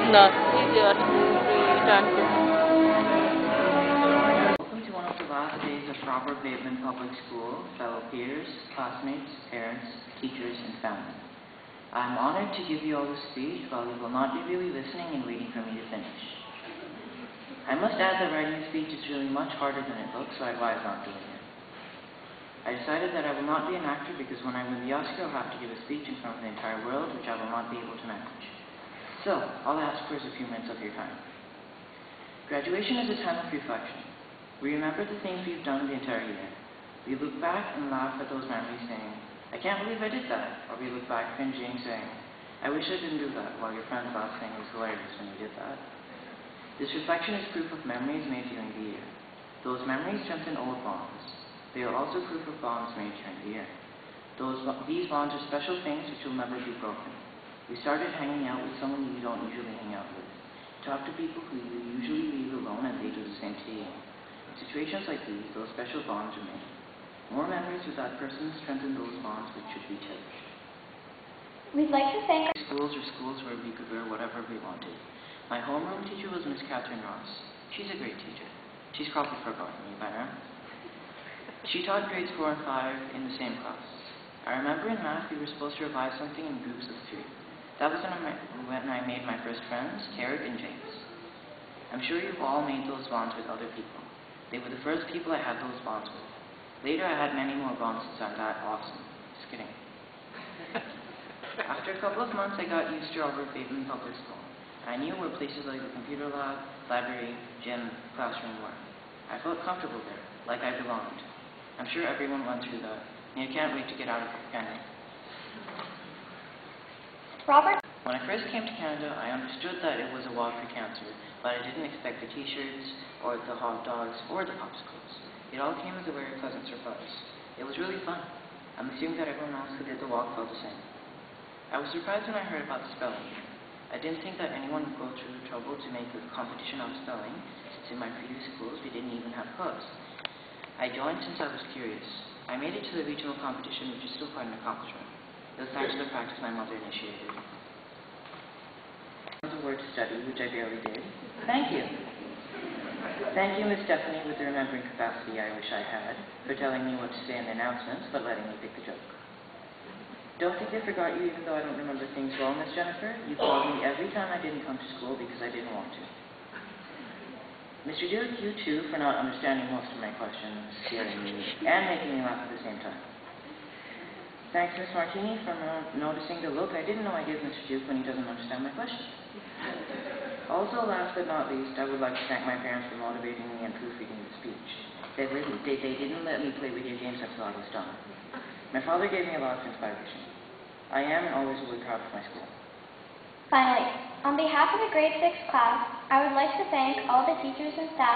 not easier to return to. Welcome to one of the last days of Robert Bateman Public School, fellow peers, classmates, parents, teachers, and family. I'm honored to give you all this speech while you will not be really listening and waiting for me to finish. I must add that writing a speech is really much harder than it looks, so I advise not doing it. I decided that I will not be an actor because when I win the Oscar, I'll have to give a speech in front of the entire world, which I will not be able to manage. So, all I ask for is a few minutes of your time. Graduation is a time of reflection. We remember the things we've done the entire year. We look back and laugh at those memories saying, I can't believe I did that. Or we look back cringing saying, I wish I didn't do that, while your friends laugh saying it was hilarious when you did that. This reflection is proof of memories made during the year. Those memories strengthen old bonds. They are also proof of bonds made during the year. These bonds are special things which will never be broken. We started hanging out with someone you don't usually hang out with. Talk to people who you usually leave alone and they do the same to you. In situations like these, those special bonds are made. More memories with that person strengthen those bonds which should be cherished. We'd like to thank schools where we could wear whatever we wanted. My homeroom teacher was Miss Catherine Ross. She's a great teacher. She's probably forgotten me by now. She taught grades 4 and 5 in the same class. I remember in math we were supposed to revise something in groups of 3. That was when I made my first friends, Carrick and James. I'm sure you've all made those bonds with other people. They were the first people I had those bonds with. Later I had many more bonds since I'm that awesome. Just kidding. After a couple of months I got used to Robert Bateman Public School. I knew where places like the computer lab, library, gym, classroom were. I felt comfortable there, like I belonged. I'm sure everyone went through that, and I can't wait to get out of Canada. Robert. When I first came to Canada, I understood that it was a walk for cancer, but I didn't expect the t-shirts, or the hot dogs, or the popsicles. It all came as a very pleasant surprise. It was really fun. I'm assuming that everyone else who did the walk felt the same. I was surprised when I heard about the spelling. I didn't think that anyone would go through the trouble to make a competition of spelling, since in my previous schools we didn't even have clubs. I joined since I was curious. I made it to the regional competition, which is still quite an accomplishment. It was thanks to the practice my mother initiated. It was a word to study, which I barely did. Thank you. Thank you, Miss Stephanie, with the remembering capacity I wish I had, for telling me what to say in the announcements, but letting me pick the joke. Don't think I forgot you, even though I don't remember things well, Miss Jennifer. You called me every time I didn't come to school because I didn't want to. Mr. Duke, you too, for not understanding most of my questions, hearing me, and making me laugh at the same time. Thanks, Miss Martini, for noticing the look I didn't know I gave Mr. Duke when he doesn't understand my questions. Also, last but not least, I would like to thank my parents for motivating me and proofreading the speech. They didn't let me play video games until I was done. My father gave me a lot of inspiration. I am and always will be proud of my school. Finally, on behalf of the grade 6 class, I would like to thank all the teachers and staff